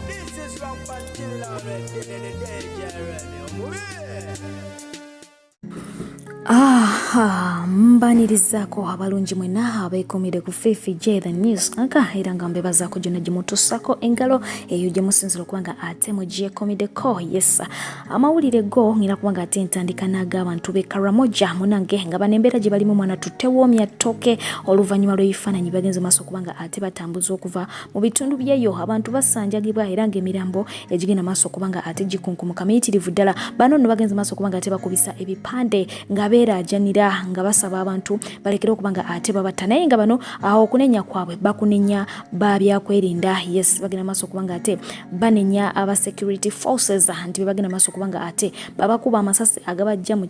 This is from Pantilla already in the day, mbanirizaako abalungi mwena abeekomire ku Fifi J the News era nga mbebazaako gyonna gye mutussako engalo eyo gye musinzira okuba nga ate mugyekomideko. Yes, amawulire go ngina kuba nga ate ntandika n'ag'abantu b'e Karamoja munange nga bano embeera gye balimu mwana tuttewoomya ttooke oluvannyuma lw'ebifaananyi bagenze maaso okuba nga ate batambuza okuva mu bitundu byeyo abantu basanjagibwa era ng'emirambo egigenda maaso okuba nga ate gikunkumuka miyitirivu ddala. Bano nno bagenze maaso okuba nga ate bakubisa ebipande nga beerajanira nga basaba abantu balekere okuba nga ate babatta naye nga bano okunenya kwabwe bakunenya babyakwerinda. Yes, bagenda maaso okuba nga ate banenya aba security forces nti bagenda maaso okuba nga ate babakuba amasasi agabajja mu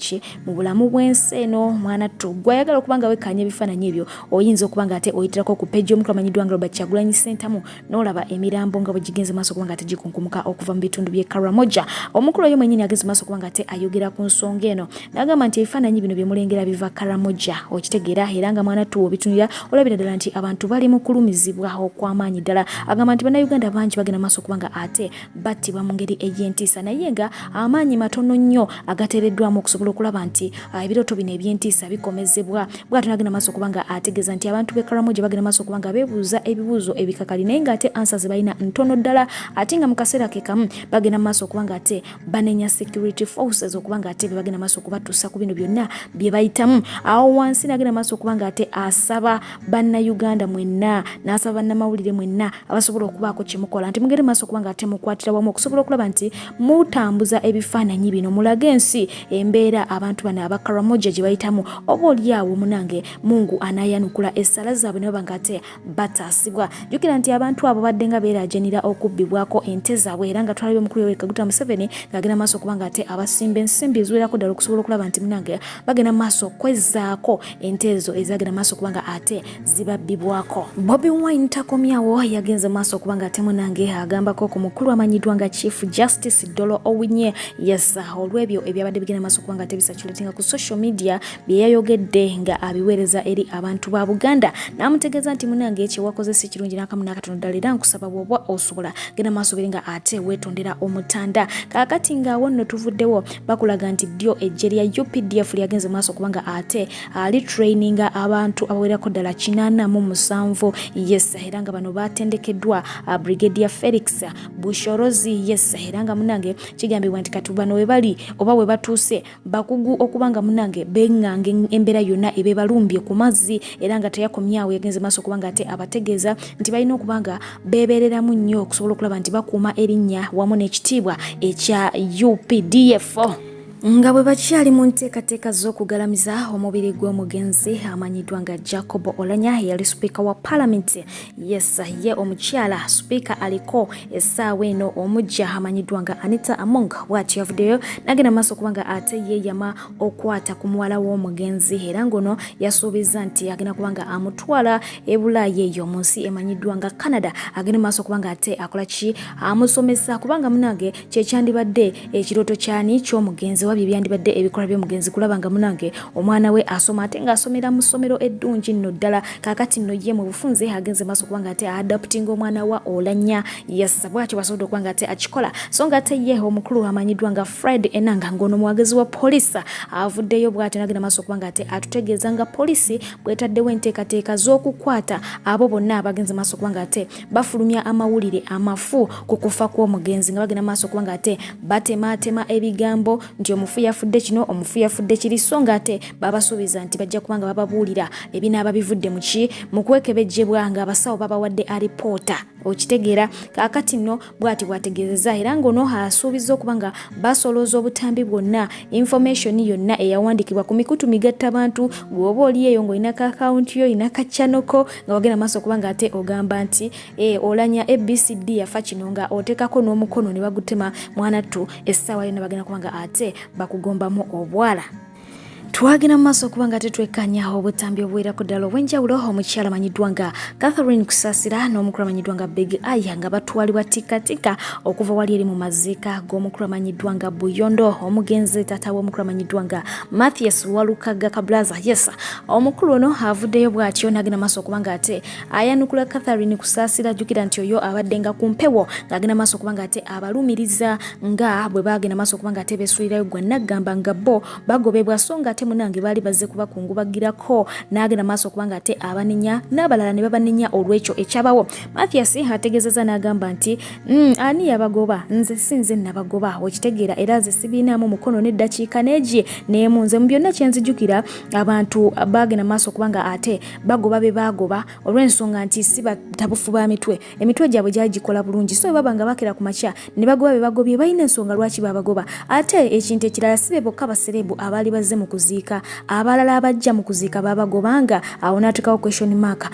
bulamu bw'ensi eno. Mwana gwayagala okuba nga wekkaanya ebifaananyi ebyo oyinza okuba nga ate oyitirako ku page y'omutwe amanyiddwa nga Robert Kyagulanyi Ssentamu n'olaba emirambo nga bwe gigenze maaso okuba nga ate gikunkumuka okuva mu bitundu by'e Karamoja. Omukulu oyo mwennyini agenze maaso okuba nga ate ayogera ku nsonga eno n'agamba nti ebifaananyi bino bye mulengera biva Karamoja okitegeera era nga mwana tuwo bitunira olabira ddala nti abantu bali mu kulumizibwa okw'amaanyi ddala. Agamba nti bannayuganda bangi bagenda maaso okuba nga ate battibwa mu ngeri egy'entiisa naye nga amaanyi matono nnyo agateereddwamu okusobola okulaba nti ebirooto bino eby'entiisa bikomezebwa. Bw'atyo n'agenda maaso okuba nga ategeeza nti abantu b'e Karamoja bagenda maaso okuba nga beebuuza ebibuuzo ebikakali naye nga ate ansa ze balina ntono ddala ate nga mu kaseera ke kamu bagenda maaso okuba nga ate banenya security forces okuba nga ate bagenda maaso okubatuusa ku bino byonna bye bayitamu. Awo wansi n'agenda maaso okuba nga ate asaba bannayuganda mwenna n'asaba bannamawulire mwenna abasobola okubaako kye mukola nti mugende maaso okuba nga ate mukwatira wamu okusobola okulaba nti mutambuza ebifaananyi bino mulage ensi embeera abantu bano aba Karamoja gye bayitamu. Oba oliawo munange Mungu anayanukula essala zaabwe ne baba nga ate bataasibwa. Jjukira nti abantu abo badde nga beerajanira okubbibwako ente zaabwe era nga twalabye omukulu Yoweri Kaguta Museveni ng'agenda maaso okuba nga ate abasimba ensimbi eziwerako ddala okusobola okulaba nti munange bagenda maaso okwezaako ente ezo ezagenda maaso okuba nga ate zibabbibwako. Bobi Wine takomyawo yagenze maaso okuba nga ate munange agambako ku mukulu amanyiddwa nga Chief Justice Dolo Owinye. Yes, olw'ebyo ebyabadde bigenda maaso okuba nga ate bisakulatinga ku social media bye yayogedde nga abiweereza eri abantu ba Buganda n'amutegeeza nti munange ekyo wakoze si kirungi n'akamu n'akatono ddala era nkusaba bw'oba osobola genda maaso biri nga ate weetondera omutanda. Kaakati ng'awo nno tuvuddewo bakulaga nti ddyo eggye lya UPDF lyagenze maaso okuba nga ate ali traininga abantu abawerako ddala 87. Yes, era nga bano batendekeddwa Brigadier Felix Bushorozi. Yes, era nga munange kigambibwa nti kati bano we bali oba we batuuse bakugu okuba nga munange benganga embeera yonna ebebalumbye ku mazzi era nga teyakomyawo yagenze maaso okuba nga ate abategeeza nti balina okuba nga beebereramu nnyo okusobola okulaba nti bakuuma erinnya wamu n'ekitiibwa ekya UPDF. Nga bwe bakyali mu nteekateeka z'okugalamiza omubiri gw'omugenzi amanyiddwa nga Jacob Oulanyah yali sipiika wa Parliament. Yes, ye omukyala sipiika aliko essaawa eno omujja amanyiddwa nga Anita Among bw'atyo yavuddeyo n'agenda maaso okuba nga ate yeeyama okwata ku muwala w'omugenzi era ngono yasuubiza nti agenda kuba nga amutwala e Bulaaya eyo mu nsi emanyiddwa nga Canada agenda maaso okuba nga ate akola ki amusomesa kubanga munange kyekyandibadde ekirooto kyani ky'omugenzi wabye byandibadde ebikola by'omugenzi kulaba nga munange omwana we asoma ate ng'asomera mu ssomero eddungi nno ddala. Kaakati nno ye mu bufunze agenze maaso okuba nga ate adapting omwana wa Oulanyah. Yes, bw'atyo basobodde okuba nga ate akikola so nga ate ye omukulu amanyiddwa nga Fred Enanga ng'ono muwagizi wa poliisi avuddeyo bw'atyo n'agenda maaso okuba nga ate atutegeeza nga poliisi bw'etaddewo enteekateeka z'okukwata abo bonna abagenze maaso okuba nga ate bafulumya amawulire amafu ku kufa kw'omugenzi nga bagenda maaso okuba nga ate batemaatema ebigambo nti omufu yafudde kino omufu yafudde kiri so nga ate babasuubiza nti bajja kuba nga bababuulira ebinaaba bivudde mu kwekebejjebwa nga abasawo babawadde alipoota okitegeera. Kaakati nno bw'ati bwategeezezza era ng'ono asuubiza okuba nga basolooza obutambi bwonna information yonna eyawandiikibwa ku mikutu migattabantu bw'oba oli eyo ng'olinako akawunti yo olinako kacyanoko nga wagenda maaso okuba nga ate ogamba nti Oulanyah ABCD yafa kino nga oteekako n'omukono ne bagutema mwanattu essaawa yonna bagenda kuba nga ate bakugombamu obwala. Twagina maso kubanga tetwekanyaho obutambi obwera ku ddala obw'enjawulo omukyala amanyiddwa nga Catherine Kusasira n'omukulu amanyiddwa nga Big Eye nga batwalibwa tikatika okuva wali eri mu maziika g'omukulu amanyiddwa nga Buyondo omugenzi taata w'omukulu amanyiddwa nga Mathias Walukagga Kablaza. Yes, omukulu ono avuddeyo bw'atyo n'agenda maaso kubanga ate ayanukula Catherine Kusasira. Jjukira nti oyo abadde nga ku mpewo ng'agenda maaso kubanga ate abalumiriza nga bwe bagenda maaso kubanga ate beesuulirayo gwe naggamba nga bo bagobebwa so nga ate munange bali bazze kubakungubagirako n'agenda maaso kubanga ate abanenya n'abalala ne babanenya olw'ekyo ekyabawo. Mathias ategeezezza n'agamba nti ani yabagoba? Nze sinze nabagoba, okitegeera, era nze sibiinaamu mukono n'eddakiika n'egi n'emu. Nze mu byonna kye nzijjukira abantu bagenda maaso kubanga ate bagoba be bagoba olw'ensonga nti si batabufu ba mitwe, emitwe gyabwe gyali gikola bulungi, so baba nga bakera ku makya ne bagoba be bagobye balina ensonga lwaki babagoba. Ate ekintu ekirala si be bokka baserebu abaali bazze mu kuziika, abalala abajja mu kuziika babagobanga. Awo n'atukawo question mark.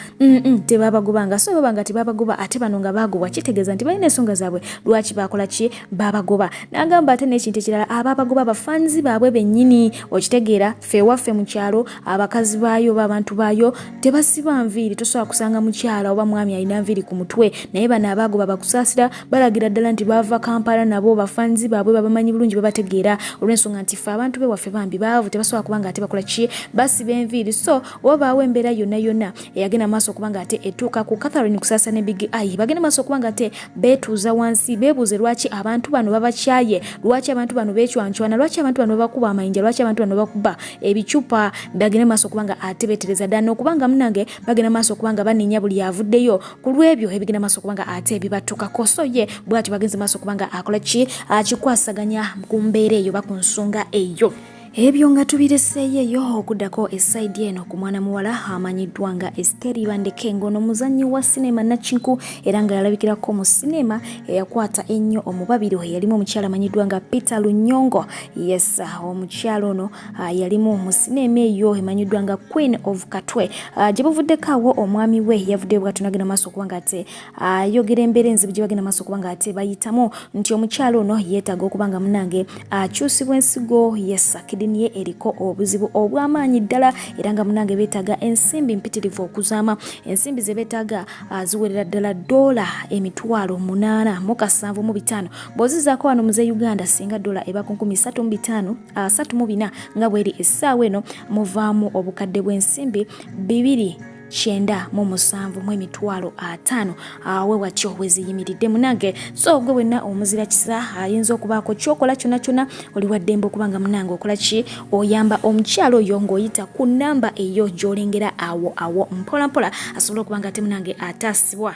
Tebabagobanga, so baba nga tebabagoba ate bano nga bagobwa, kitegeeza nti balina ensonga zaabwe lwaki bakola ki babagoba. N'agamba ate n'ekintu ekirala ababagoba bafanzi baabwe bennyini, okitegeera, ffe waffe mu kyalo abakazi baayo b'abantu baayo tebasiba nviiri, tosobola kusanga mukyala oba mwami alina nviiri ku mutwe, naye bano abagoba Bakusasira balagira ddala nti bava Kampala nabo bafanzi baabwe babamanyi bulungi babategeera olw'ensonga nti ffe abantu be waffe bambi baavu tebasobola kubanga ate bakola ki basiba enviiri. So wabaawo embeera yonna eyagenda maaso kubanga ate etuuka ku Catherine Kusasira ne Big Eye bagenda maaso kubanga ate beetuuza wansi beebuuze lwaki abantu bano babakyaye, lwaki abantu bano beecwancwana, lwaki abantu bano bakuba amayinja, lwaki abantu bano bakuba ebicupa. Bagenda maaso kubanga ate beetereza ddala n'okubanga munange bagenda maaso kubanga banenya buli avuddeyo ku lw'ebyo ebigenda maaso kubanga ate ebibatuukako. So ye bw'atyo bagenze maaso kubanga akola ki akikwasaganya ku mbeera eyo ba ku nsonga eyo. Ebyo nga tubireseeyo okuddako esaidi eno ku mwana muwala amanyiddwa nga Esteri Bandeke ng'ono muzannyi wa sinema Nakinku era nga yalabikirako mu sinema eyakwata ennyo omubabiro eyalimu omukyala amanyiddwa nga Peter Lunyongo. Yes, omukyala ono yalimu mu sinema eyo emanyiddwa nga Queen of Katwe. Gye buvuddeko awo omwami we yavuddeyo bw'atyo n'agenda maaso kubanga ate ayogera embeera enzibu gye bagenda maaso kubanga ate bayitamu nti omukyala ono yeetaaga okubanga munange akyusibwa ensigo. Yes, niye eriko obuzibu obw'amaanyi ddala era nga munange beetaaga ensimbi mpitirivu okuzaama. Ensimbi ze beetaaga ziwerera ddala $875 bw'ozizaako wano muze Uganda singa dola eba ku 334 nga bweri essaawa eno muvaamu obukadde bw'ensimbi 297,500 awe watyo weziyimiridde munange. So gwe wenna omuzira kisa ayinza okubaako kyokola kyonna oli waddembe okubanga munange okola ki oyamba omukyalo oyo ng'oyita ku namba eyo gy'olengera awo mpola asobola okubanga ate munange ataasibwa.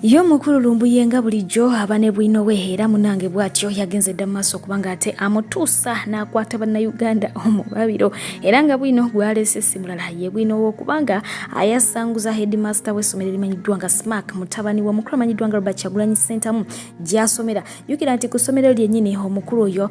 Yo mukulu lumbuyenga bulijjo abane bwino we era munange bw'atyo yagenze dda maaso kubanga ate amutuusa n'akwata bannayuganda omubabiro era nga bwino gwalese simulala ye bwino w'okubanga ayasanguza headmaster w'essomero erimanyiddwa nga SMACK mutabani w'omukulu amanyiddwa nga Robert Kyagulanyi Center gy'asomera. Jjukira nti ku ssomero lyennyini omukulu oyo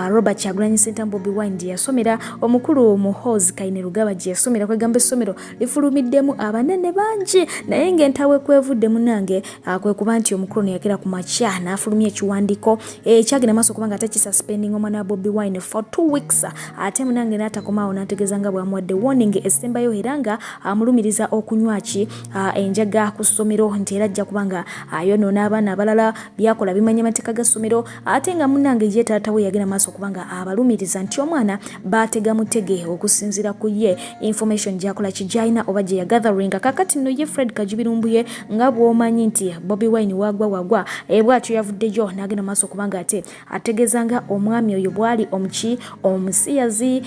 Robert Kyagulanyi Center Bobi Wine gye yasomera, omukulu Muhoozi Kainerugaba gye yasomera. Kwegamba essomero lifulumiddemu abanene bangi naye ng'entawe kwevudde munange kwe kuba nti omukulu ne yakera ku makya n'afulumya ekiwandiiko ekyagenda maaso kubanga ate kisuspending omwana wa Bobi Wine for 2 weeks. Ate munange n'atakomaawo n'ategeeza nga bw'amuwadde warning esembayo era nga amulumiriza okunywa enjaga ku ssomero nti era ajja kubanga ayonoona abaana abalala byakola bimanya amateeka ga ssomero. Ate nga munange ye taata we yagenda maaso kubanga abalumiriza nti omwana baatega mutege okusinziira ku ye information gy'akola kijayina oba gye ya gathering. Kakati nno ye Fred Kajubirumbuye nga bw'omanyi nti Bobi Wine wagwa bw'atyo yavuddeyo n'agenda maaso kubanga ate ategeezanga omwami oyo bwali omusiyazi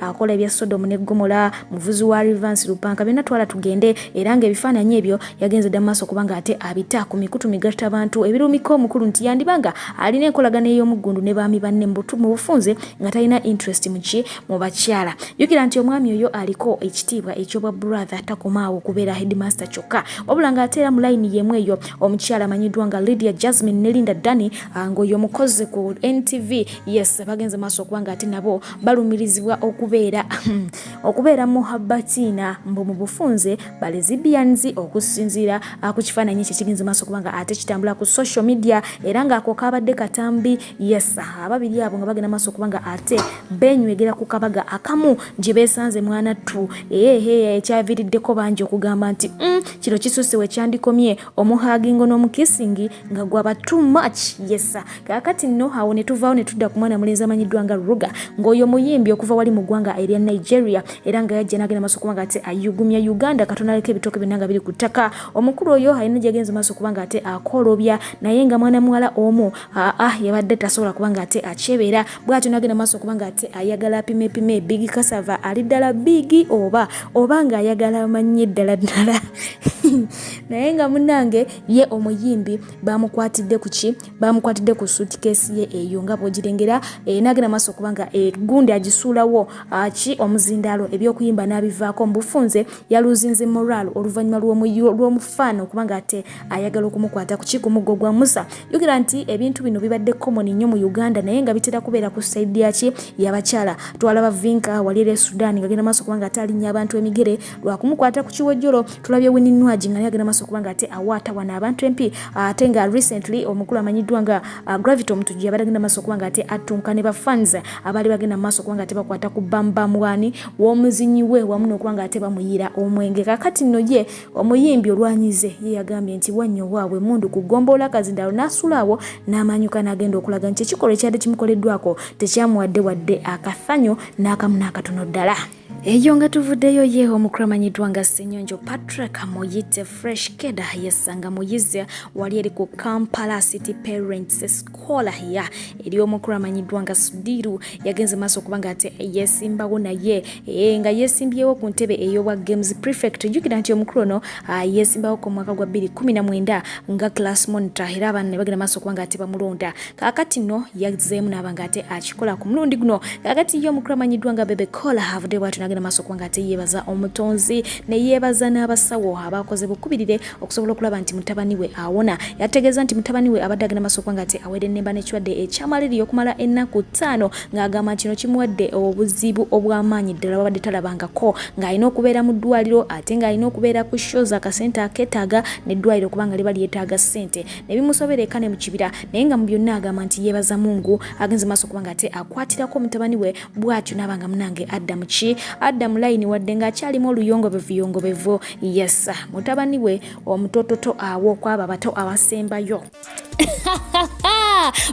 akola ebya Sodom ne Gomora, muvuzi wa Rivers Lupanka byonna twala tugende era nga ebifaananyi ebyo yagenze dda maaso kubanga ate abita ku mikutu migatta abantu. Ebirumiko omukulu nti yandibanga alina enkolagana ey'omuggundu ne baami banne mu bufunze nga talina interest mu bakyala. Jjukira nti omwami oyo aliko ekitiibwa eky'obwa brother takomaawo okubeera headmaster kyokka wabula nga ate era mu layini y'emu eyo oyo omukyala amanyiddwa nga Lydia Jasmine ne Linda Dani ng'oyo mukozi ku NTV yes bagenze maaso okubanga ate nabo balumirizibwa okubeera muhabbatina mbu mu bufunze balezibians okusinziira ku kifaananyi kye kigenze maaso okubanga ate kitambula ku social media era ng'ako kabadde katambi yes ababiri abo nga bagenda maaso okubanga ate benywegera ku kabaga akamu gye beesanze mwana ttu ekyaviiriddeko bangi okugamba nti kino kisusse we kyandikomye omuhagingo n'omukisingi nga gwaba too much yes kaakati nno awo ne tuvaawo ne tudda ku mwana mulenzi amanyiddwa nga Ruga ng'oyo muyimbi okuva wali mu ggwanga erya Nigeria era nga yajja n'agenda maaso okubanga ate ayugumya Uganda Katonda aleka ebitooke byonna nga biri ku ttaka omukulu oyo alina gyagenze maaso okubanga ate akolobya naye nga mwana muwala omu yabadde tasobola kubanga ate akyebera bw'atyo n'agenda maaso okubanga ate ayagala apimepime bigi kasava ali ddala bigi oba nga ayagala amanye ddala naye nga munnange ye omuyimbi bamukwatidde ku suitcase ye eyo nga bw'ogirengera n'agenda maaso okubanga gundi agisuulawo omuzindaalo ebyokuyimba n'abivaako mu bufunze yaluzinze moral oluvannyuma lw'omufaano okubanga ate ayagala okumukwata ku muggo gwa Musa yogera nti ebintu bino bibadde common nnyo mu Uganda naye nga bitera kubeera ku side y'abakyala twalaba Vinka wali era Sudan ngagenda maaso okubanga ate alinnya abantu emigere lwakumukwata ku kiwojjolo tulabye Winnie nga yagenda maaso okubanga ate awaata wano abantu empi ate nga recently omukulu amanyiddwa nga Gravity Omutujju yabadde agenda maaso okubanga ate attunka ne bafans abaali bagenda maaso okubanga ate bakwata ku bambamwani w'omuzinyi we wamu n'okubanga ate bamuyira omwenge kakati nno ye omuyimbi olwanyize ye yagambye nti wannyo waabwe mundu kugomboola akazindaalo n'asulaawo n'amanyuka n'agenda okulaga nti ekikolwa ekyadde kimukoleddwako tekyamuwadde wadde akafanyo n'akamu n'akatono ddala. Eyo nga tuvuddeyo ye omukulu amanyiddwa nga Ssenyonjo Patrick Muyite Fresh Keda yesanga muyizi wali eri ku Kampala City Parents School ya eri omukulu amanyiddwa nga Sudiru yagenze maaso okubanga ate yesimbawo naye nga yesimbyewo ku ntebe ey'obwa Games Prefect jjukira nti omukulu ono yesimbawo ku mwaka gwa 2019 nga class monitor era abaana ne bagenda maaso okubanga ate bamulonda kaakati nno yazzeemu n'abanga ate akikola ku mulundi guno kaakati ye omukulu amanyiddwa nga Bebe Kola avudde bw'atyo n'agenda maaso okubanga ate yeebaza omutonzi ne yeebaza n'abasawo abakoze bukubirire okusobola okulaba nti mutabani we awona yategeeza nti mutabani we abadde agenda maaso okubanga ate awere ennemba n'ekirwadde ekyamaliriya okumala ennaku 5 ng'agamba nti kino kimuwadde obuzibu obw'amaanyi ddala babadde talabangako ng'alina okubeera mu ddwaliro ate ng'alina okubeera ku shows akasente akeetaaga n'eddwaliro kubanga liba lyetaaga ssente ne bimusobera eka ne mu kibira naye nga mu byonna agamba nti yeebaza Mungu agenze maaso okubanga ate akwatirako mutabani we bw'atyo n'abanga munange adda mu layini wadde ng'akyalimu oluyongobevu yes mutabani we omutototo awo kwaba bato abasembayo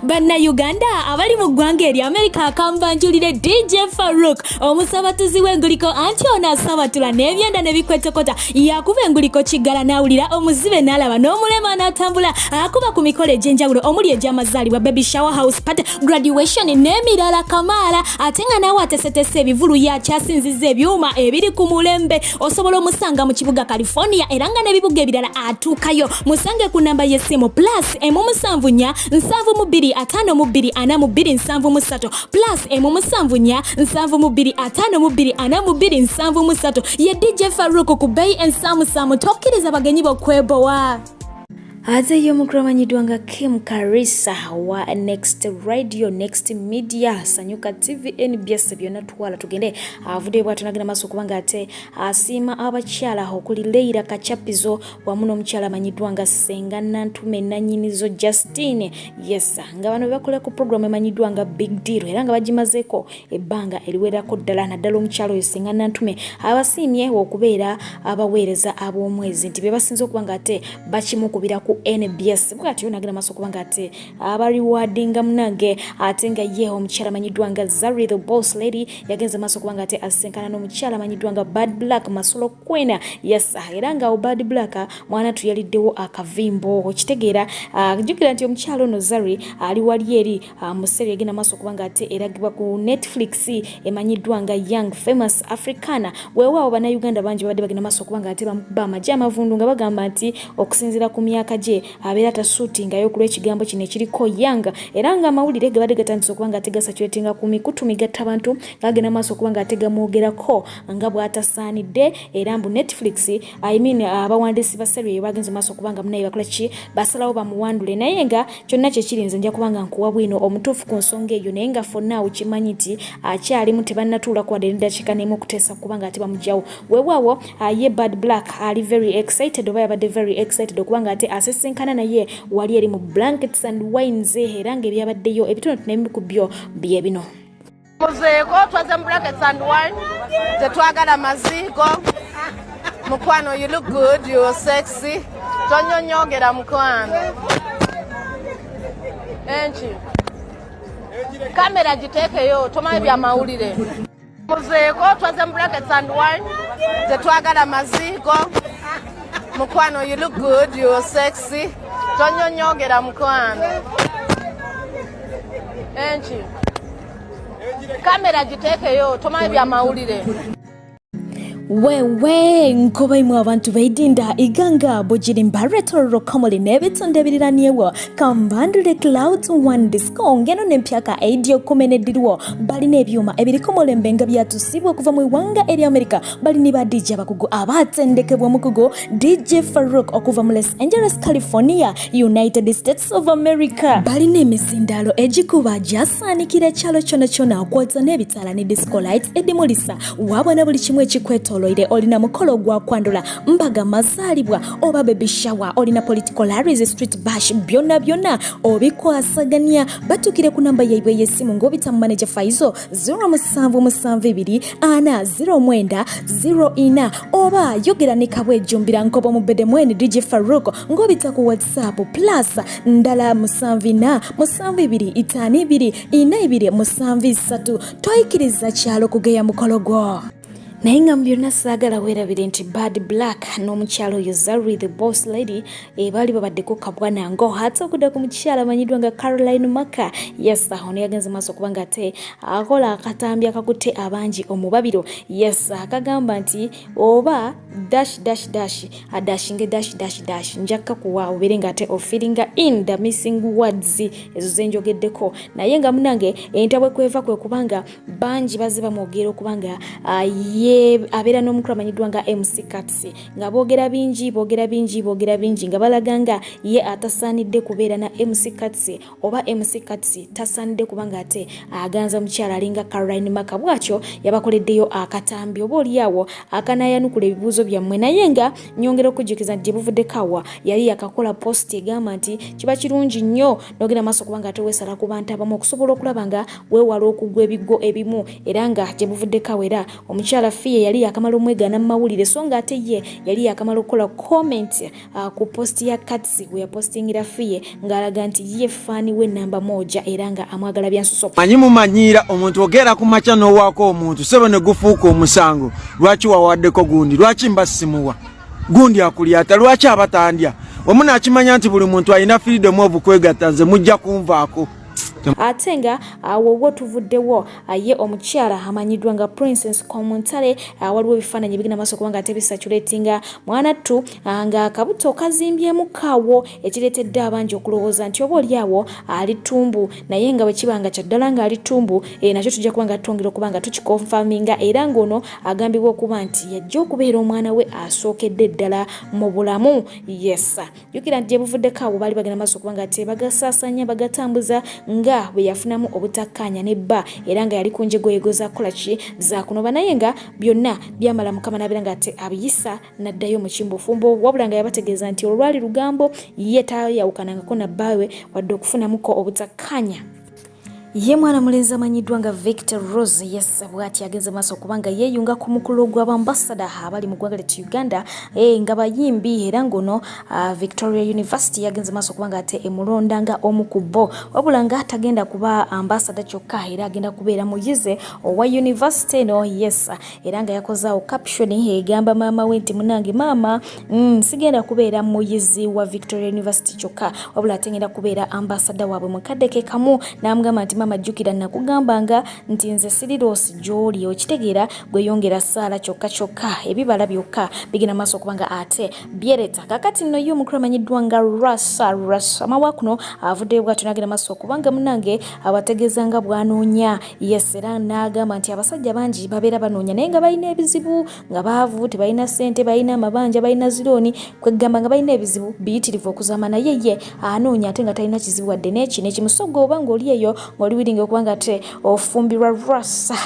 Bannayuganda abali mu ggwanga eri Amerika akambanjulire DJ Farouk omusabatuzi w'enguliko anti ono asabatula n'ebyenda ne bikwetokota yakuba enguliko kiggala n'awulira omuzibe n'alaba n'omulema n'atambula akuba ku mikolo egy'enjawulo omuli egy'amazaalibwa baby shower house party graduation n'emirala kamaala ate nga naawe atesetese ebivulu yakyasinziza ebyuma ebiri ku mulembe osobola omusanga mu kibuga California era nga n'ebibuga ebirala atuukayo musange ku namba y'essimu plus emu7 752 plus emu7 752 ye DJ Farouk ku Bay and Samu tokkiriza bagenyi bokwebowa. Ate yo mukuru amanyiddwa nga Kim Karisa wa Next Radio Next Media Sanyuka TV NBS byonna twala tugende avudde bw'atyo n'agenda maaso okubanga ate asiima abakyala okuli Leila Kachapizo wamu n'omukyala amanyiddwa nga Senga Nantume Nanyinizo Justine yes nga bano bakola ku program emanyiddwa nga Big Deal era nga bagimazeeko ebbanga eriwerako ddala naddala omukyala oyo Senga Nantume abasiimye okubeera abaweereza ab'omwezi nti be basinze okubanga ate bakimukubira ku NBS bw'atyo n'agenda maaso okubanga ate abariwadinga munange ate nga ye omukyala amanyiddwa nga Zari the Boss Lady yagenze maaso okubanga ate asenkana n'omukyala amanyiddwa nga Bad Black Masolo Kwena yes era nga Bad Black mwana tuyaliddewo akavimbo kitegeera jjukira nti omukyala ono Zari ali wali eri museri yagenda maaso okubanga ate eragibwa ku Netflix emanyiddwa nga Young Famous Africana weewaawo bannayuganda bangi babadde bagenda maaso okubanga ate bamuba amagye amavundu nga bagamba nti okusinziira ku myaka je abeera tasuutinga yokulwa ekigambo kino ekiriko yanga era nga amawulire gabadde gatandise okuba nga ate gasatulatinga ku mikutu migatta abantu gagenda maaso okuba nga ate gamwogerako nga bw'atasaanidde era mbu Netflix abawandiisi ba series bagenze maaso okuba nga munaye bakola ki basalawo bamuwandule naye nga kyonna kyekirinze nja kuba nga nkuwa bwino omutuufu ku nsonga eyo naye nga fonnaawo kimanyi nti akyalimu tebannatuulako wadde n'eddakiika n'emu okuteesa kuba nga ate bamugyawo weewaawo ye Bad Black ali very excited oba yabadde very excited okuba nga ate asisinkana naye wali eri mu Blankets and Wines era ng'ebyabaddeyo ebitono n'ebimu ku byo bye bino. Muzeeko twaze mu Blankets and Wines tetwagala maziiko mukwano you look good you are sexy tonyonyogera mukwano enki kamera giteekeyo tomanyi bya mawulire muzeeko twaze mu Blankets and Wines tetwagala maziiko mukwano you look good you are sexy tonyonyogera mukwano enki kamera giteekeyo tomanyi bya mawulire wewe nkobaimu abantu baidinda iganga bujiri mbaretoro komole nebitonde biriranyewo kambandule clouds one disco ngeno nempyaka aidio kumeneddirwo bali nebyuma ebiriko molembenga byatusibwa kuva mu wanga eri America bali ni ba DJ abakugu abatendekebwa mukugo DJ Farouk okuva mu Los Angeles California United States of America bali nemizindalo ejikuba jasanikira kyalo kyona okwotsa nebitala ne disco lights edimulisa wabona buli kimwe ekikweto olina mukolo gwa kwandula mbaga mazalibwa oba baby shower olina political rallies street bash byonna obikwasaganya batukire ku namba yaibwe yesimu ngobita manager Faizo 07724090 oba yogera ne kabwe jumbira nkobo mu bedemweni DJ Farouk ngobita ku WhatsApp plus ndala musanvina musanvibiri itanibiri inaibiri musanvisatu toikiriza kyalo kugeya mukolo gwo naye nga byonna saagala weerabire nti Bad Black n'omukyalo oyo Zari the boss lady baali babaddeko kabwana ngo hata okudda ku mukyala amanyiddwa nga Caroline Maka yes ono yagenze maaso okuba nga ate akola akatambi akakutte abangi omubabiro yes akagamba nti oba dash njakka kuwa obere nga ate ofiringa in the missing words ezo zenjogeddeko naye nga munange entabwe kweva kwe kubanga bangi baziba mwogera okubanga abeera n'omukulu amanyiddwa nga MC Katsi nga boogera bingi nga balaganga ye atasaanidde kubeera na MC Katsi oba MC Katsi tasaanidde kubanga ate aganza mukyala alinga Caroline Maka bwakyo yabakoleddeyo akatambi oba oliawo akanayanukula ebibuuzo byammwe naye nga nyongera okujjukiza nti buvudde kawa yali yakakola post egamba nti kiba kirungi nnyo n'ogenda maaso kubanga ate weesala ku bantu abamu okusobola okulaba nga weewala okugwa ebiggo ebimu era nga gye buvudde kawa era omukyala Fiye yali yakamala omwegana mu mawulire so nga ate ye yali yakamala okukola comment ku post ya Katsi we yapostingira Fiye ng'alaga nti ye fani we namba 1 era nga amwagala byansuso manyi mumanyira omuntu ogera ku macha n'owaako omuntu sebo ne gufuuka omusango lwaki wawaddeko gundi lwaki mbasimuwa gundi akulyata lwaki abatandya omuna akimanya nti buli muntu alina freedom of kwegatta nze mujja kunvaako ate nga awo tuvuddewo ye omukyala amanyiddwa nga Princess Komuntale waliwo ebifaananyi bigenda maaso kubanga ate bisatulatinga mwanattu nga akabuto kazimbyemu kaawo ekireetedde abangi okulowooza nti oba oliawo ali ttumbu naye nga bwe kibanga kyaddala nga ali ttumbu nakyo tujja kubanga twongera okubanga tukikonfaminga era ng'ono agambibwa okuba nti yajja okubeera omwana we asookedde ddala mu bulamu yes jjukira nti gye buvuddeko awo baali bagenda maaso kubanga ate bagasaasanya bagatambuza nga bwe yafunamu obutakkanya nebba era nga yali kunjegoyego za kolaki za kunoba naye nga byonna byamala mukama n'abeera nga ate abiyisa n'addayo mu kimbufumbo wabula nga yabategeeza nti olwali lugambo ye taayawukanangako nabbaawe wadde okufunamuko obutakkanya ye mwana mulenzi amanyiddwa nga Victor Rose yes bw'ati agenze maaso kubanga yeeyunga ku mukulu gw'abambasada abali mu ggwanga ly'e Uganda nga bayimbi era ngono Victoria University yagenze maaso kubanga ate emulonda nga omu ku bo wabula nga atagenda kuba ambasada kyokka era agenda kubeera muyize owa university no yes era nga yakozaawo caption egamba maama we nti munange maama sigenda kubeera muyizi wa Victoria University kyokka wabula ate ngenda kubeera ambasada waabwe mu kadde ke kamu n'amugamba nti mama jjukira nakugambanga nti nze sirirosi gy'oli okitegeera gweyongera saala kyokka ebibala byokka bigenda maaso okubanga ate byereta kakati nno yo omukulu amanyiddwa nga rasa amawa kuno avudde bw'atyo n'agenda maaso okubanga munange abategeeza nga bw'anoonya yes era n'agamba nti abasajja bangi babeera banoonya naye nga balina ebizibu nga baavu tebalina ssente balina amabanja balina zirooni kwegamba nga balina ebizibu biyitirivu okuzaama naye ye anoonya ate nga talina kizibu wadde n'ekimusogo oba ng'oli eyo ng'oli wiringa okubanga ate ofumbirwa rasa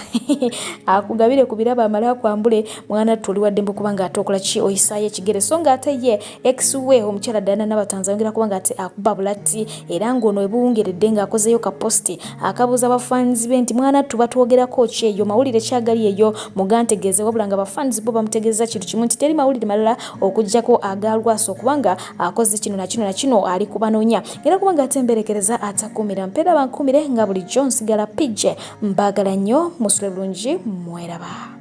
akugabire ku birabo amale akwambule mwana tuli wadde mbu kubanga ate okola ki oyisaayo ekigere so nga ate ye ex-we omukyala Diana Nabatanzi ayongera kubanga ate akuba bulati era ng'ono ebuwungeredde ng'akozeyo kaposti akabuuza abafanzi be nti mwana tuba twogerako ki eyo mawulire kyagali eyo mugantegeeze wabula nga abafanzi bo bamutegeeza kintu kimu nti teri mawulire malala okuggyako agalwasa okubanga akoze kino na kino ali kubanoonya era kubanga ate mberekereza atakumira mpeera bankumire nga bulijjo nsigala pije mbaagala nnyo musule bulungi mweraba.